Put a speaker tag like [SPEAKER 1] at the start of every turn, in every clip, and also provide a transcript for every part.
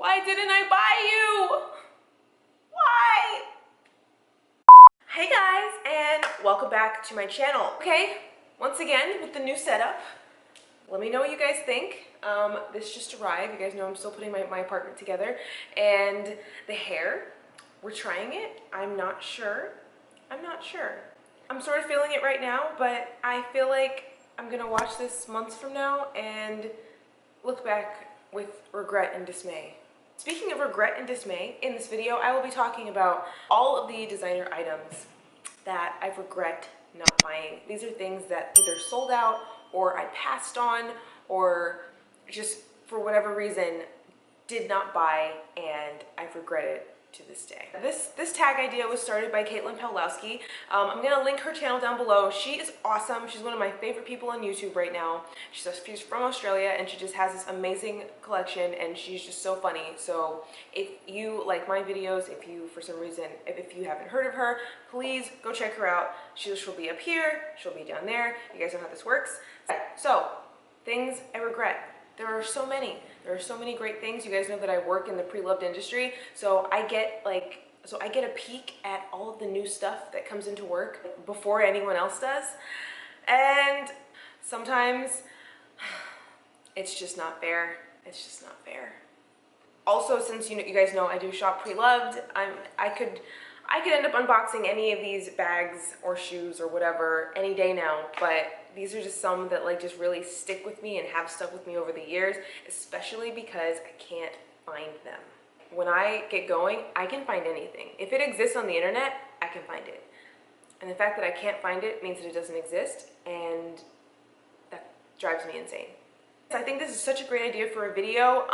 [SPEAKER 1] Why didn't I buy you? Why? Hey guys, and welcome back to my channel. Okay, once again with the new setup. Let me know what you guys think. This just arrived. You guys know I'm still putting my apartment together. And the hair, we're trying it. I'm not sure. I'm sort of feeling it right now, but I feel like I'm gonna watch this months from now and look back with regret and dismay. Speaking of regret and dismay, in this video, I will be talking about all of the designer items that I regret not buying. These are things that either sold out or I passed on or just for whatever reason did not buy, and I've regretted to this day. This tag idea was started by Caitlin Pawlowski. I'm gonna link her channel down below. She is awesome. She's one of my favorite people on YouTube right now. She's from Australia and she just has this amazing collection and she's just so funny. So if you like my videos, if you for some reason, if you haven't heard of her, please go check her out. She'll be up here, she'll be down there. You guys know how this works. So things I regret. There are so many great things. You guys know that I work in the pre-loved industry, so I get a peek at all of the new stuff that comes into work before anyone else does. And sometimes it's just not fair. It's just not fair. Also, since you guys know I do shop pre-loved, I could end up unboxing any of these bags or shoes or whatever any day now, but these are just some that like just really stick with me and have stuck with me over the years, especially because I can't find them. When I get going, I can find anything. If it exists on the internet, I can find it. And the fact that I can't find it means that it doesn't exist, and that drives me insane. I think this is such a great idea for a video.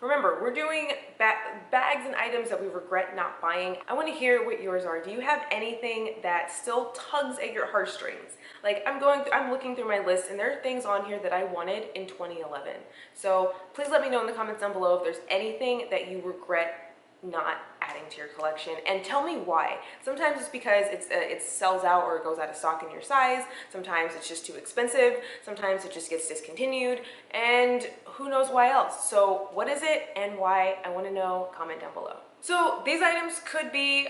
[SPEAKER 1] Remember, we're doing bags and items that we regret not buying. I want to hear what yours are. Do you have anything that still tugs at your heartstrings? Like I'm looking through my list and there are things on here that I wanted in 2011. So please let me know in the comments down below if there's anything that you regret not adding to your collection, and tell me why. Sometimes it's because it sells out or it goes out of stock in your size. Sometimes it's just too expensive. Sometimes it just gets discontinued, and who knows why else. So what is it and why? I want to know. Comment down below. So these items could be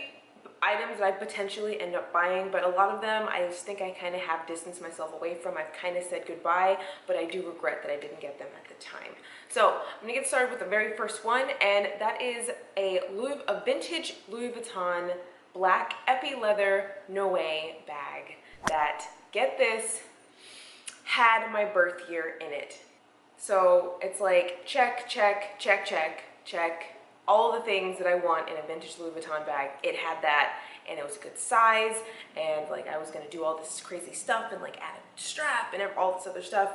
[SPEAKER 1] items that I potentially end up buying, but a lot of them I just think I kind of have distanced myself away from. I've kind of said goodbye, but I do regret that I didn't get them at the time. So I'm gonna get started with the very first one, and that is a vintage Louis Vuitton black epi leather Noe bag that, get this, had my birth year in it. So it's like check, check, check, check, check. All the things that I want in a vintage Louis Vuitton bag, it had that, and it was a good size, and like I was gonna do all this crazy stuff and like add a strap and all this other stuff,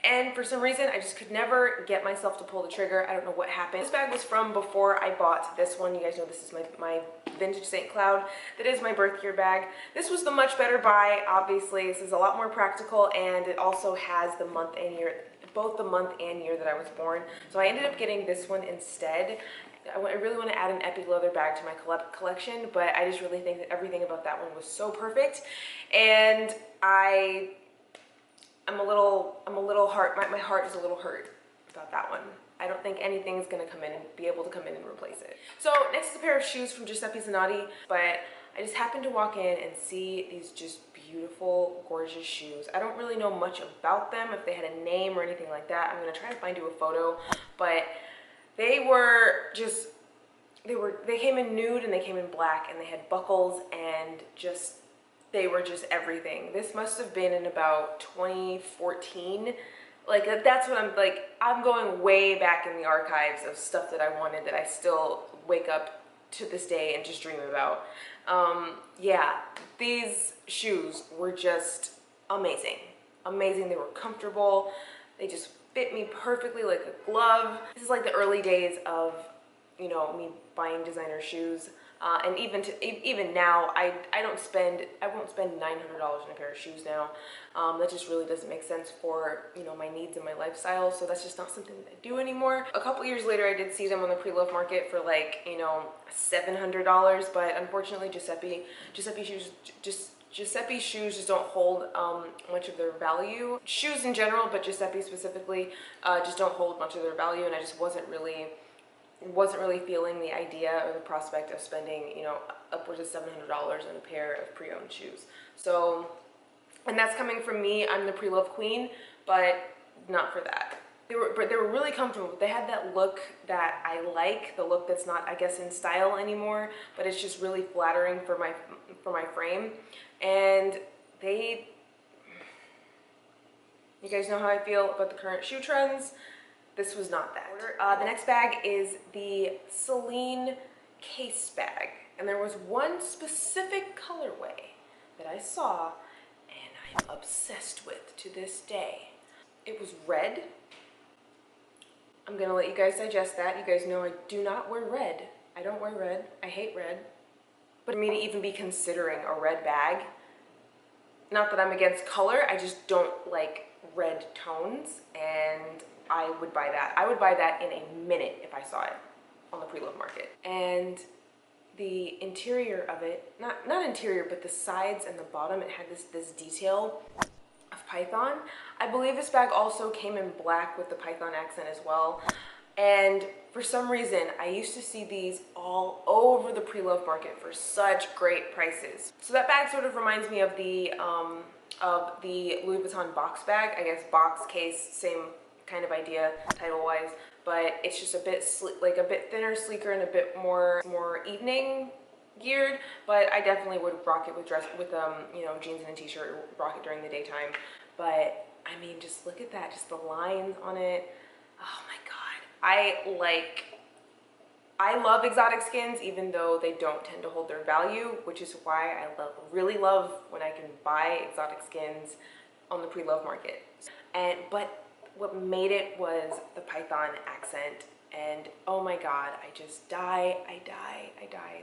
[SPEAKER 1] and for some reason I just could never get myself to pull the trigger. I don't know what happened. This bag was from before I bought this one. You guys know this is my vintage St. Cloud. That is my birth year bag. This was the much better buy, obviously. This is a lot more practical, and it also has the month and year, both the month and year that I was born. So I ended up getting this one instead. I really want to add an epi leather bag to my collection, but I just really think that everything about that one was so perfect, and I'm a little hurt. My heart is a little hurt about that one. I don't think anything's gonna come in and be able to come in and replace it. So next is a pair of shoes from Giuseppe Zanotti, but I just happened to walk in and see these just beautiful, gorgeous shoes. I don't really know much about them, if they had a name or anything like that. I'm gonna try to find you a photo, but they came in nude and they came in black, and they had buckles, and they were just everything. This must have been in about 2014. Like that's what I'm going way back in the archives of stuff that I wanted that I still wake up to this day and just dream about. Yeah, these shoes were just amazing. Amazing. They were comfortable. They just fit me perfectly like a glove. This is like the early days of, you know, me buying designer shoes, and even now I won't spend $900 on a pair of shoes now. That just really doesn't make sense for, you know, my needs and my lifestyle, so that's just not something that I do anymore. A couple years later I did see them on the pre-love market for like, you know, $700, but unfortunately Giuseppe shoes just don't hold much of their value. Shoes in general, but Giuseppe specifically, just don't hold much of their value, and I just wasn't really wasn't really feeling the idea or the prospect of spending, you know, upwards of $700 on a pair of pre-owned shoes. So, and that's coming from me. I'm the pre-love queen, but not for that. They were really comfortable. They had that look that I like, the look that's not, I guess, in style anymore, but it's just really flattering for my frame. And you guys know how I feel about the current shoe trends. This was not that. The next bag is the Celine Case bag. And there was one specific colorway that I saw and I'm obsessed with to this day. It was red. I'm gonna let you guys digest that. You guys know I do not wear red. I don't wear red. I hate red. But for me to even be considering a red bag, not that I'm against color, I just don't like red tones, and I would buy that. I would buy that in a minute if I saw it on the pre-love market. And the interior of it, not interior, but the sides and the bottom, it had this detail of python. I believe this bag also came in black with the python accent as well. And for some reason, I used to see these all over the pre-love market for such great prices. So that bag sort of reminds me of the Louis Vuitton box bag. I guess box case, same kind of idea title-wise, but it's just a bit a bit thinner, sleeker, and a bit more evening geared. But I definitely would rock it with you know, jeans and a t-shirt, rock it during the daytime. But I mean, just look at that, just the lines on it. Oh my god. I love exotic skins, even though they don't tend to hold their value, which is why I really love when I can buy exotic skins on the pre-love market. But what made it was the python accent, and oh my god, I just die.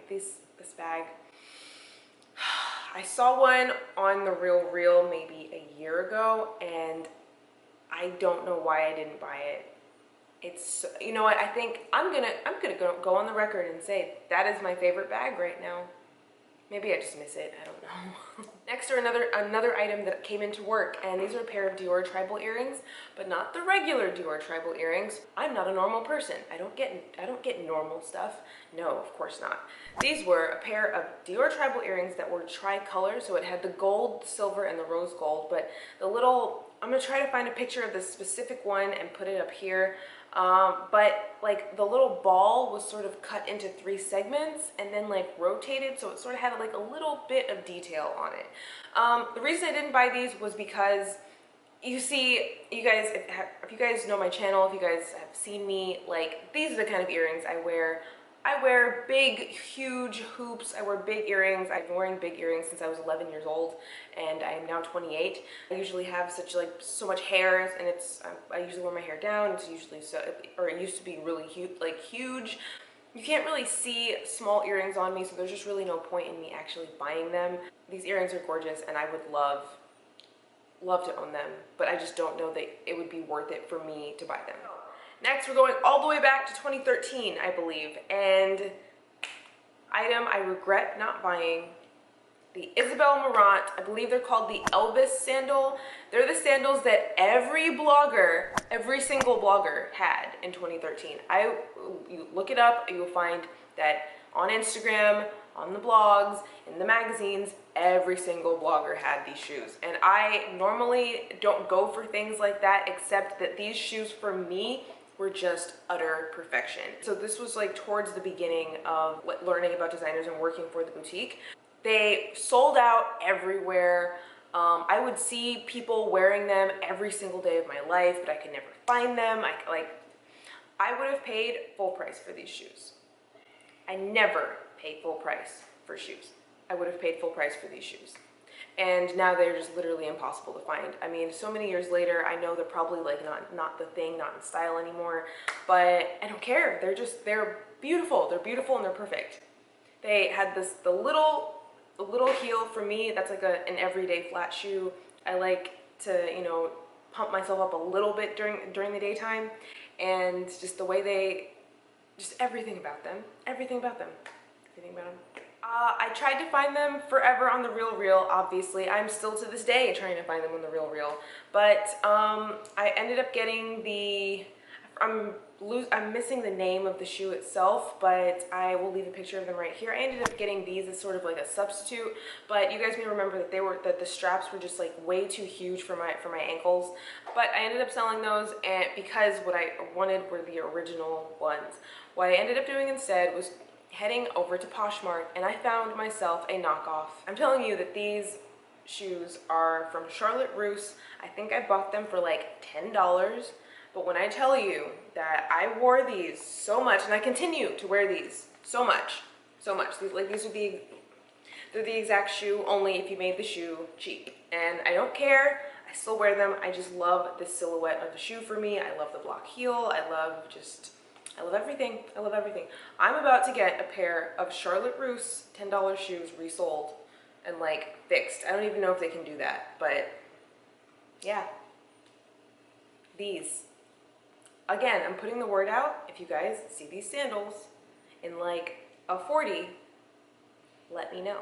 [SPEAKER 1] This bag. I saw one on the Real maybe a year ago, and I don't know why I didn't buy it. It's, you know what, I think I'm gonna go on the record and say that is my favorite bag right now. Maybe I just miss it, I don't know. Next are another item that came into work, and these are a pair of Dior tribal earrings, but not the regular Dior tribal earrings. I'm not a normal person. I don't get normal stuff. No, of course not. These were a pair of Dior tribal earrings that were tricolor, so it had the gold, silver, and the rose gold, but the little, I'm gonna try to find a picture of this specific one and put it up here. But like the little ball was sort of cut into 3 segments and then like rotated, so it sort of had like a little bit of detail on it. The reason I didn't buy these was because you see, you guys, if you guys know my channel, if you guys have seen me, like these are the kind of earrings I wear. I wear big, huge hoops. I wear big earrings. I've been wearing big earrings since I was 11 years old, and I am now 28. I usually have so much hair, and I usually wear my hair down. It's usually it used to be really huge. You can't really see small earrings on me, so there's just really no point in me actually buying them. These earrings are gorgeous, and I would love to own them, but I just don't know that it would be worth it for me to buy them. Next, we're going all the way back to 2013, I believe, and item I regret not buying, the Isabel Marant, I believe they're called the Elvis sandal. They're the sandals that every single blogger had in 2013. You look it up, you'll find that on Instagram, on the blogs, in the magazines, every single blogger had these shoes. And I normally don't go for things like that, except that these shoes for me were just utter perfection. So this was like towards the beginning of learning about designers and working for the boutique. They sold out everywhere. I would see people wearing them every single day of my life, but I could never find them. I would have paid full price for these shoes. I never paid full price for shoes. I would have paid full price for these shoes. And now they're just literally impossible to find. I mean, so many years later, I know they're probably like not the thing, not in style anymore, but I don't care. They're beautiful. They're beautiful and they're perfect. They had the little heel for me. That's like an everyday flat shoe. I like to, you know, pump myself up a little bit during the daytime, and just the way everything about them. I tried to find them forever on the RealReal, obviously. I'm still to this day trying to find them on the RealReal. But I ended up getting I'm I'm missing the name of the shoe itself, but I will leave a picture of them right here. I ended up getting these as sort of like a substitute, but you guys may remember that the straps were just like way too huge for my ankles. But I ended up selling those, and because what I wanted were the original ones. What I ended up doing instead was heading over to Poshmark, and I found myself a knockoff. I'm telling you that these shoes are from Charlotte Russe. I think I bought them for like $10. But when I tell you that I wore these so much, and I continue to wear these so much. They're the exact shoe, only if you made the shoe cheap. And I don't care, I still wear them. I just love the silhouette of the shoe for me. I love the block heel. I love everything. I love everything. I'm about to get a pair of Charlotte Russe $10 shoes resold and like fixed. I don't even know if they can do that, but yeah. These. Again, I'm putting the word out. If you guys see these sandals in like a 40, let me know.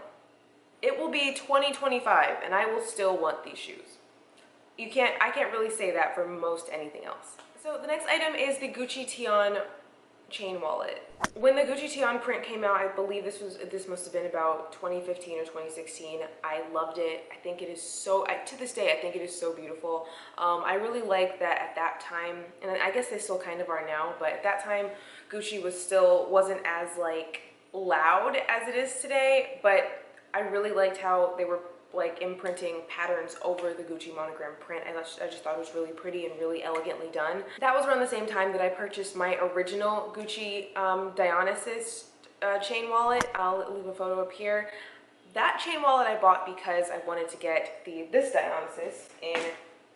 [SPEAKER 1] It will be 2025 and I will still want these shoes. I can't really say that for most anything else. So the next item is the Gucci Tion chain wallet. When the Gucci Tion print came out, I believe this must have been about 2015 or 2016. I loved it. I think it is so, to this day, I think it is so beautiful. I really like that at that time, and I guess they still kind of are now, but at that time, Gucci wasn't as like loud as it is today, but I really liked how they were like imprinting patterns over the Gucci monogram print. I just thought it was really pretty and really elegantly done. That was around the same time that I purchased my original Gucci Dionysus chain wallet. I'll leave a photo up here. That chain wallet I bought because I wanted to get this Dionysus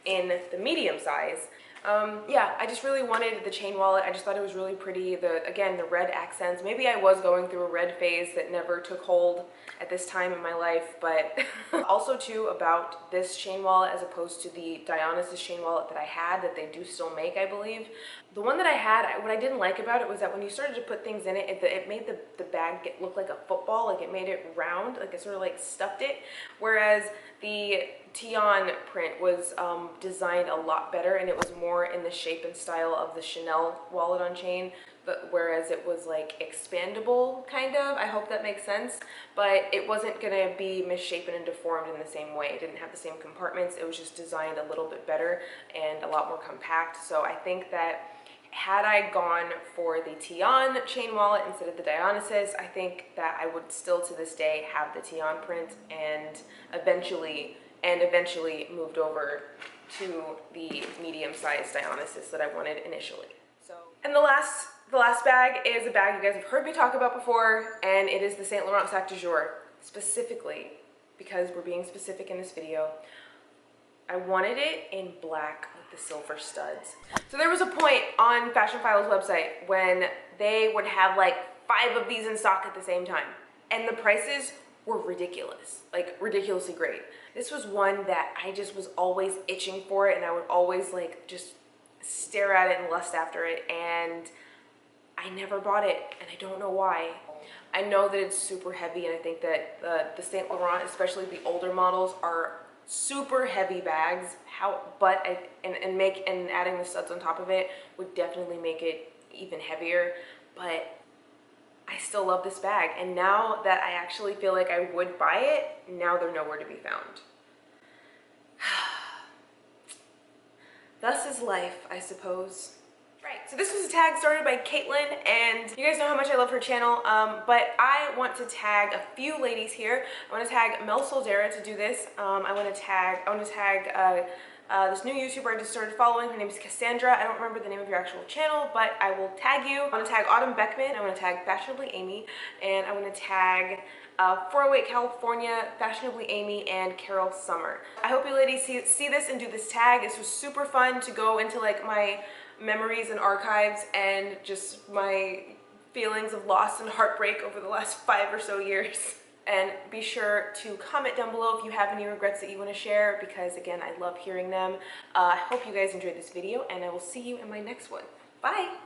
[SPEAKER 1] in the medium size. Yeah, I just really wanted the chain wallet. I just thought it was really pretty. Again, the red accents. Maybe I was going through a red phase that never took hold at this time in my life, but also too about this chain wallet as opposed to the Dionysus chain wallet that I had, that they do still make, I believe. The one that I had, what I didn't like about it was that when you started to put things in it, it made the bag look like a football, like it made it round, like it sort of like stuffed it, whereas the Tion print was designed a lot better, and it was more in the shape and style of the Chanel wallet on chain, but whereas it was like expandable, kind of. I hope that makes sense, but it wasn't gonna be misshapen and deformed in the same way. It didn't have the same compartments. It was just designed a little bit better and a lot more compact. So I think that had I gone for the Tion chain wallet instead of the Dionysus, I think that I would still to this day have the Tion print, and eventually moved over to the medium-sized Dionysus that I wanted initially. So, and the last bag is a bag you guys have heard me talk about before, and it is the Saint Laurent Sac de Jour. Specifically, because we're being specific in this video, I wanted it in black with the silver studs. So there was a point on Fashion Files website when they would have like 5 of these in stock at the same time, and the prices were ridiculous, like ridiculously great. This was one that I just was always itching for it, and I would always like just stare at it and lust after it, and I never bought it, and I don't know why. I know that it's super heavy, and I think that the Saint Laurent, especially the older models, are super heavy bags. And adding the studs on top of it would definitely make it even heavier, but I still love this bag, and now that I actually feel like I would buy it, now they're nowhere to be found. Thus is life, I suppose. Right, so this was a tag started by Caitlin, and you guys know how much I love her channel, but I want to tag a few ladies here. I want to tag Mel Soldera to do this. I want to tag this new YouTuber I just started following. Her name is Cassandra. I don't remember the name of your actual channel, but I will tag you. I want to tag Autumn Beckman. I want to tag Fashionably Amy, and I want to tag 408 California, Fashionably Amy, and Carol Summer. I hope you ladies see this and do this tag. This was super fun to go into like my memories and archives and just my feelings of loss and heartbreak over the last 5 or so years. And be sure to comment down below if you have any regrets that you want to share, because again, I love hearing them. I hope you guys enjoyed this video, and I will see you in my next one. Bye!